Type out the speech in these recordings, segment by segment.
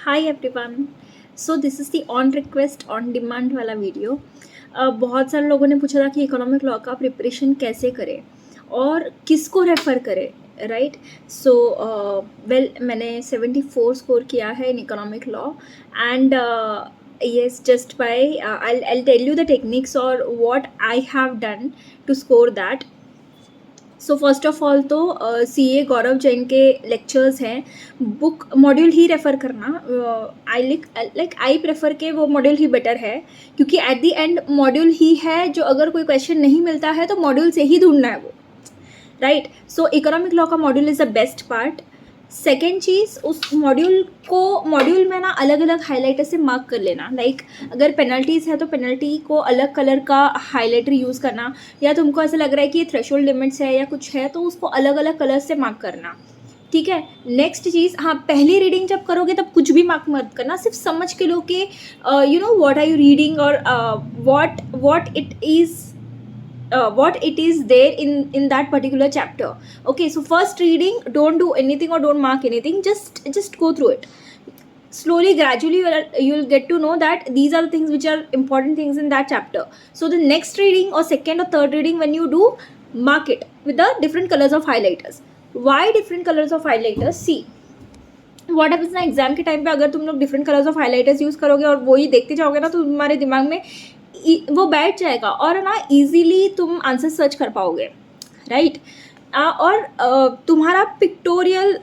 Hi everyone. So this is the on request on demand वाला video. बहुत सारे लोगों ने पूछा था कि इकोनॉमिक लॉ का प्रिपरेशन कैसे करें और किसको रेफ़र करें, राइट। सो वेल मैंने 74 स्कोर किया है in economic law and yes, just by I'll tell you the techniques or what I have done to score that. So first of all तो CA गौरव जैन के लेक्चर्स हैं, book module ही refer करना। I prefer के वो module ही better है, क्योंकि at the end module ही है जो अगर कोई क्वेश्चन नहीं मिलता है तो मॉड्यूल से ही ढूंढना है वो, राइट। सो इकोनॉमिक लॉ का module is the best part. Second चीज़, उस मॉड्यूल में ना अलग अलग हाईलाइटर से मार्क कर लेना। लाइक अगर पेनल्टीज़ है तो पेनल्टी को अलग कलर का हाईलाइटर यूज़ करना, या तुमको ऐसा लग रहा है कि ये थ्रेशोल्ड लिमिट्स है या कुछ है तो उसको अलग अलग कलर से मार्क करना, ठीक है। नेक्स्ट चीज़, हाँ, पहली रीडिंग जब करोगे तब कुछ भी मार्क मत करना, सिर्फ समझ के लो कि you know what are you reading और what it is there in that particular chapter. Okay, so first reading, don't do anything or don't mark anything, just go through it slowly. Gradually you'll get to know that these are the things which are important things in that chapter. So the next reading or second or third reading, when you do, mark it with the different colors of highlighters. Why different colors of highlighters? See what happens ना, exam के time पे अगर तुम लोग different colours of highlighters use करोगे और वही देखते जाओगे ना तो तुम्हारे दिमाग में वो बैठ जाएगा और ना इजीली तुम आंसर सर्च कर पाओगे, राइट। और तुम्हारा पिक्टोरियल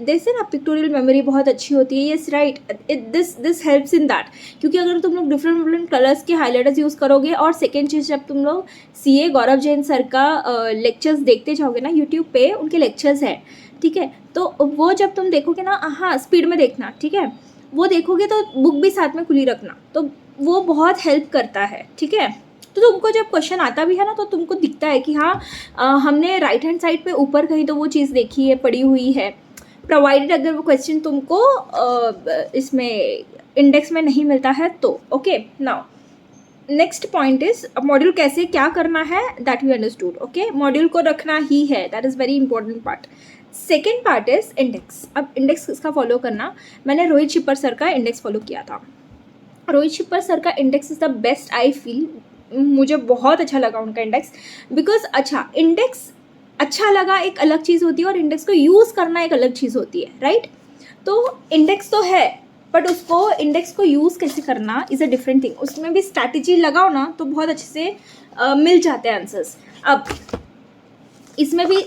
जैसे ना पिक्टोरियल मेमोरी बहुत अच्छी होती है, yes right, this helps in that. क्योंकि अगर तुम लोग डिफरेंट कलर्स के हाईलाइटर्स यूज़ करोगे, और सेकेंड चीज़, जब तुम लोग CA गौरव जैन सर का लेक्चर्स देखते जाओगे ना यूट्यूब पे, उनके लेक्चर्स हैं, ठीक है, तो वो जब तुम देखोगे ना, हाँ स्पीड में देखना, ठीक है, वो देखोगे तो बुक भी साथ में खुली रखना, तो वो बहुत हेल्प करता है, ठीक है। तो तुमको जब क्वेश्चन आता भी है ना तो तुमको दिखता है कि हाँ हमने राइट हैंड साइड पे ऊपर कहीं तो वो चीज़ देखी है, पड़ी हुई है, प्रोवाइडेड अगर वो क्वेश्चन तुमको इसमें इंडेक्स में नहीं मिलता है तो। Okay, now next point is module कैसे क्या करना है, that we understood. Okay, module को रखना ही है, that is very important part. Second part is index. अब इंडेक्स किसका फॉलो करना, मैंने रोहित शिपर सर का इंडेक्स फॉलो किया था। रोहित शिपर सर का index is the best, I feel, मुझे बहुत अच्छा लगा उनका इंडेक्स। बिकॉज अच्छा, इंडेक्स अच्छा लगा एक अलग चीज़ होती है और इंडेक्स को यूज़ करना एक अलग चीज़ होती है, राइट। तो इंडेक्स तो है, बट उसको इंडेक्स को यूज़ कैसे करना इज़ अ डिफरेंट थिंग। उसमें भी स्ट्रैटेजी लगाओ ना तो बहुत अच्छे से मिल जाते हैं आंसर्स। अब इसमें भी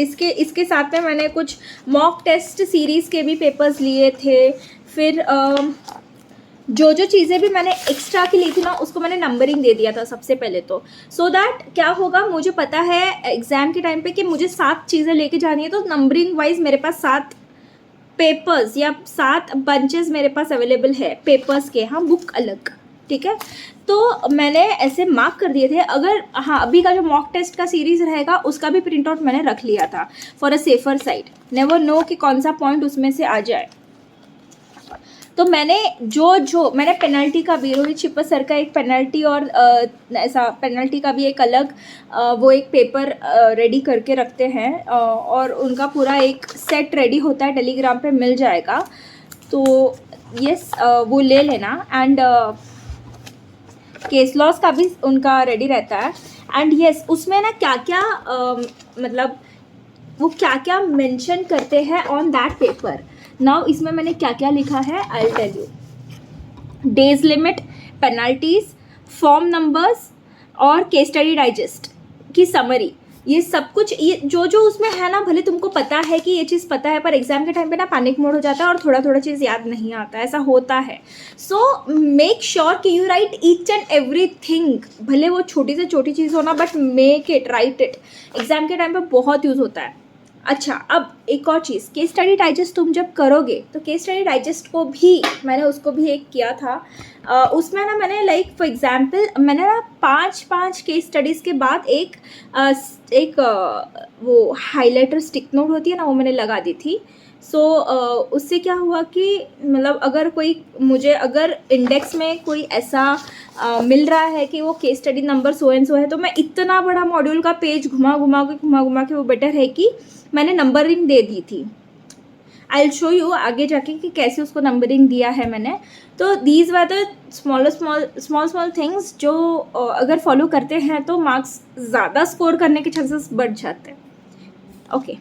इसके साथ में मैंने कुछ मॉक टेस्ट सीरीज़ के भी पेपर्स लिए थे। फिर जो चीज़ें भी मैंने एक्स्ट्रा की ली थी ना उसको मैंने नंबरिंग दे दिया था सबसे पहले तो, सो दैट क्या होगा, मुझे पता है एग्ज़ाम के टाइम पे कि मुझे 7 चीज़ें लेके जानी है, तो नंबरिंग वाइज मेरे पास 7 पेपर्स या 7 बंचेस मेरे पास अवेलेबल है पेपर्स के, हाँ बुक अलग, ठीक है। तो मैंने ऐसे मार्क कर दिए थे। अगर हाँ अभी का जो मॉक टेस्ट का सीरीज़ रहेगा उसका भी प्रिंट आउट मैंने रख लिया था for a safer side, never know कि कौन सा पॉइंट उसमें से आ जाए। तो मैंने जो मैंने पेनल्टी का भी, रोहित शिपर सर का एक पेनल्टी और ऐसा पेनल्टी का भी एक अलग वो एक पेपर रेडी करके रखते हैं, और उनका पूरा एक सेट रेडी होता है, टेलीग्राम पे मिल जाएगा, तो यस वो ले लेना। एंड केस लॉस का भी उनका रेडी रहता है। एंड यस उसमें ना क्या क्या मतलब वो क्या क्या मेंशन करते हैं ऑन दैट पेपर। नाउ इसमें मैंने क्या क्या लिखा है, I will tell you. Days limit, penalties, form numbers और केस स्टडी डाइजेस्ट की समरी, ये सब कुछ, ये जो उसमें है ना, भले तुमको पता है कि ये चीज़ पता है, पर एग्जाम के टाइम पे ना पैनिक मोड हो जाता है और थोड़ा थोड़ा चीज़ याद नहीं आता, ऐसा होता है। सो मेक श्योर कि you right each and every thing, भले वो छोटी से छोटी चीज़ हो ना, but make it, right it, exam के टाइम पे बहुत यूज़ होता है। अच्छा, अब एक और चीज़, केस स्टडी डाइजेस्ट तुम जब करोगे तो केस स्टडी डाइजेस्ट को भी मैंने उसको भी एक किया था। उसमें ना मैंने लाइक फॉर एग्जांपल मैंने ना 5 केस स्टडीज़ के बाद एक वो हाइलाइटर स्टिक नोट होती है ना, वो मैंने लगा दी थी। सो उससे क्या हुआ कि मतलब अगर कोई मुझे अगर इंडेक्स में कोई ऐसा मिल रहा है कि वो case study number so and so है, तो मैं इतना बड़ा मॉड्यूल का पेज घुमा घुमा के वो बेटर है कि मैंने नंबरिंग दे दी थी। आई शो यू आगे जाके कि कैसे उसको नंबरिंग दिया है मैंने. तो these were the small things जो अगर फॉलो करते हैं तो मार्क्स ज़्यादा स्कोर करने के चांसेस बढ़ जाते हैं. ओके.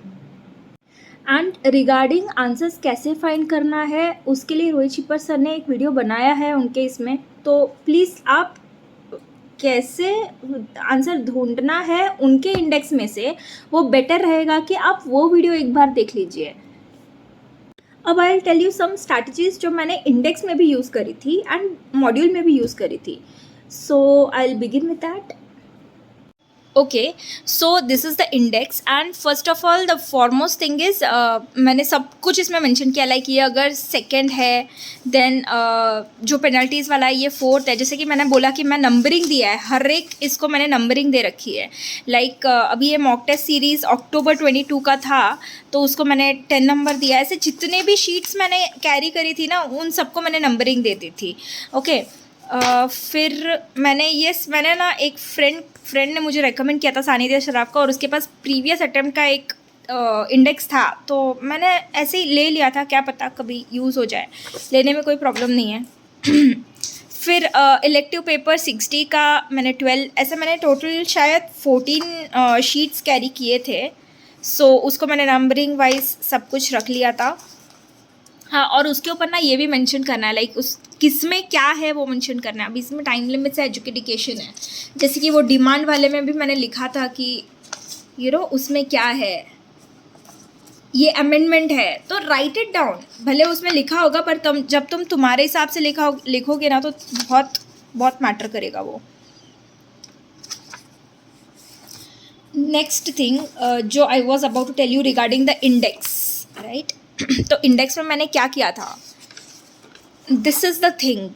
एंड रिगार्डिंग आंसर्स कैसे फाइंड करना है उसके लिए रोहित छिपर सर ने एक वीडियो बनाया है उनके इसमें. तो प्लीज़ आप कैसे आंसर ढूंढना है उनके इंडेक्स में से, वो बेटर रहेगा कि आप वो वीडियो एक बार देख लीजिए. अब I tell you some strategies जो मैंने इंडेक्स में भी यूज़ करी थी एंड मॉड्यूल में भी यूज़ करी थी. So I will begin with that. Okay, so this is the index and first of all the foremost thing is मैंने सब कुछ इसमें मेंशन किया. लाइक ये अगर सेकंड है देन जो पेनल्टीज़ वाला है ये फोर्थ है. जैसे कि मैंने बोला कि मैं नंबरिंग दिया है, हर एक इसको मैंने नंबरिंग दे रखी है. लाइक अभी ये मॉक टेस्ट सीरीज़ अक्टूबर 22 का था तो उसको मैंने 10 नंबर दिया. ऐसे जितने भी शीट्स मैंने कैरी करी थी ना उन सबको मैंने नंबरिंग देती थी. ओके. फिर मैंने ना एक फ्रेंड ने मुझे रेकमेंड किया था सानिध्य शराफ का, और उसके पास प्रीवियस अटेम्प्ट का एक इंडेक्स था तो मैंने ऐसे ही ले लिया था, क्या पता कभी यूज़ हो जाए, लेने में कोई प्रॉब्लम नहीं है. फिर इलेक्टिव पेपर 60 का मैंने 12, ऐसे मैंने टोटल शायद 14 शीट्स कैरी किए थे. सो उसको मैंने नंबरिंग वाइज सब कुछ रख लिया था. हाँ, और उसके ऊपर ना ये भी मेंशन करना है, लाइक उस किस में क्या है वो मेंशन करना है. अभी इसमें टाइम लिमिट्स है, एजुकेशन है. जैसे कि वो डिमांड वाले में भी मैंने लिखा था कि उसमें क्या है, ये अमेंडमेंट है तो राइट इट डाउन. भले उसमें लिखा होगा पर जब तुम तुम्हारे हिसाब से लिखोगे ना तो बहुत बहुत मैटर करेगा वो. नेक्स्ट थिंग जो I was about to tell you regarding the index, right. तो इंडेक्स में मैंने क्या किया था, this is the thing,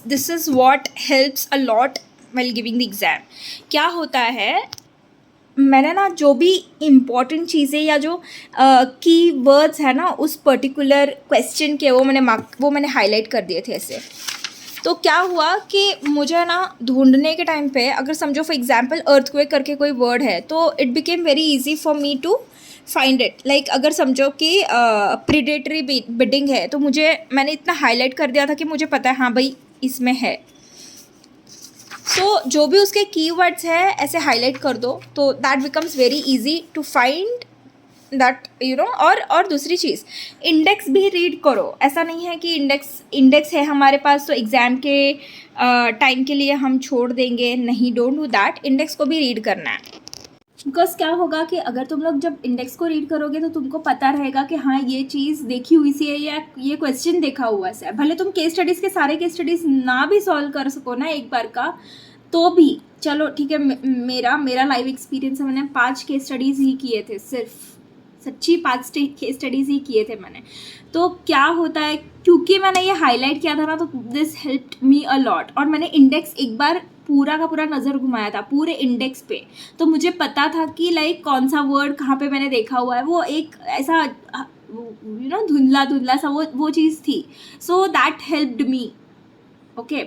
this is what helps a lot well giving the exam. क्या होता है, मैंने ना जो भी इम्पॉर्टेंट चीज़ें या जो की वर्ड्स है ना उस पर्टिकुलर क्वेश्चन के वो मैंने हाईलाइट कर दिए थे ऐसे. तो क्या हुआ कि मुझे ना ढूंढने के टाइम पे अगर समझो फॉर एग्जांपल अर्थक्वेक करके कोई वर्ड है तो it became very easy for me to find it. Like अगर समझो कि प्रीडेटरी बिडिंग है तो मैंने इतना हाईलाइट कर दिया था कि मुझे पता है हाँ भाई इसमें है. सो जो भी उसके कीवर्ड्स है ऐसे हाईलाइट कर दो तो that becomes very easy to find that और दूसरी चीज़, इंडेक्स भी रीड करो. ऐसा नहीं है कि इंडेक्स है हमारे पास तो एग्ज़ाम के टाइम के लिए हम छोड़ देंगे, नहीं, डोंट डू दैट. इंडेक्स को भी रीड करना है. बिकॉज क्या होगा कि अगर तुम लोग जब इंडेक्स को रीड करोगे तो तुमको पता रहेगा कि हाँ ये चीज़ देखी हुई सी है या ये क्वेश्चन देखा हुआ सा है. भले तुम केस स्टडीज़ के सारे केस स्टडीज़ ना भी सॉल्व कर सको ना एक बार का तो भी चलो ठीक है. मेरा लाइव एक्सपीरियंस है, मैंने 5 केस स्टडीज़ ही किए थे, सिर्फ सच्ची 5 केस स्टडीज़ ही किए थे मैंने. तो क्या होता है क्योंकि मैंने ये हाईलाइट किया था ना तो this helped me a lot. और मैंने इंडेक्स एक बार पूरा का पूरा नज़र घुमाया था पूरे इंडेक्स पे, तो मुझे पता था कि लाइक कौन सा वर्ड कहाँ पे मैंने देखा हुआ है. वो एक ऐसा धुंधला सा वो चीज़ थी. So that helped me. Okay.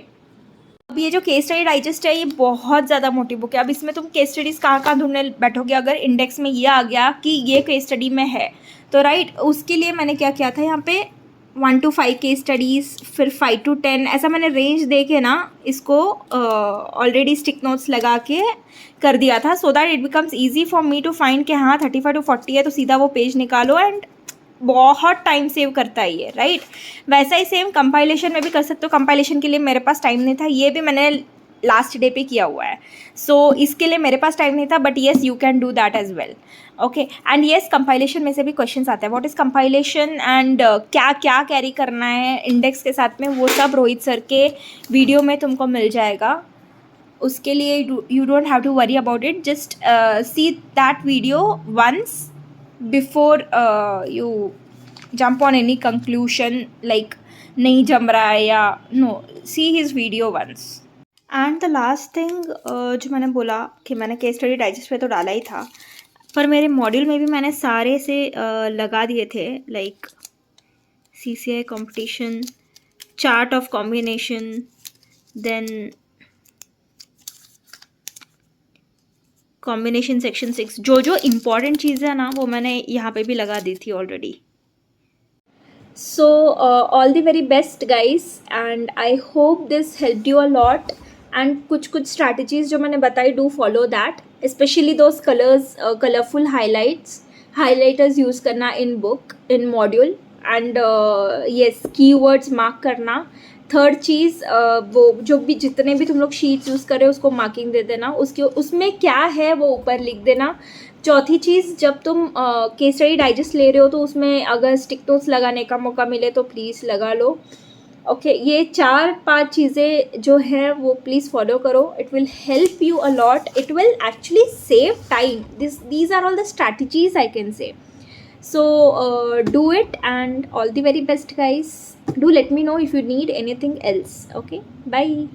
अब ये जो केस स्टडी डाइजेस्ट है ये बहुत ज़्यादा मोटी बुक है. अब इसमें तुम केस स्टडीज़ कहाँ ढूंढने बैठोगे. अगर इंडेक्स में ये आ गया कि ये केस स्टडी में है तो राइट, उसके लिए मैंने क्या किया था यहाँ पे 1 to 5 केस स्टडीज़, फिर 5 to 10 ऐसा मैंने रेंज दे के ना इसको ऑलरेडी स्टिक नोट्स लगा के कर दिया था. So that it becomes easy for me to find कि हाँ 35 to 40 है तो सीधा वो पेज निकालो एंड बहुत टाइम सेव करता है ये, राइट. वैसा ही सेम कंपाइलेशन में भी कर सकते हो. कंपाइलेशन के लिए मेरे पास टाइम नहीं था, ये भी मैंने लास्ट डे पे किया हुआ है. सो इसके लिए मेरे पास टाइम नहीं था, but yes you can do that as well. Okay. And yes compilation में से भी क्वेश्चंस आते हैं. व्हाट इज़ कंपाइलेशन एंड क्या क्या कैरी करना है इंडेक्स के साथ में, वो सब रोहित सर के वीडियो में तुमको मिल जाएगा. उसके लिए you don't have to worry about it. Just see that video once before you jump on any conclusion like नहीं जम रहा है या no, see his video once. And the last thing जो मैंने बोला कि मैंने केस स्टडी डाइजेस्ट पे तो डाला ही था पर मेरे मॉड्यूल में भी मैंने सारे से लगा दिए थे. Like CCI competition, chart of combination, then combination section 6, जो इम्पॉर्टेंट चीज़ें हैं ना वो मैंने यहाँ पे भी लगा दी थी already. So all the very best guys, and I hope this helped you a lot. And कुछ कुछ strategies जो मैंने बताई, do follow that, especially those colors, colorful highlighters use करना in book, in module. And yes, keywords mark करना. Third चीज़, वो जो भी जितने भी तुम लोग शीट्स यूज़ कर रहे हो उसको मार्किंग दे देना, उसके उसमें क्या है वो ऊपर लिख देना. चौथी चीज़, जब तुम केस स्टडी डाइजेस्ट ले रहे हो तो उसमें अगर स्टिक नोट्स लगाने का मौका मिले तो प्लीज़ लगा लो. ओके, ये 4-5 चीज़ें जो है वो प्लीज़ फॉलो करो. It will help you a lot. It will actually save time. These are all the strategies I can say. So do it, and all the very best guys. Do let me know if you need anything else. Okay, bye.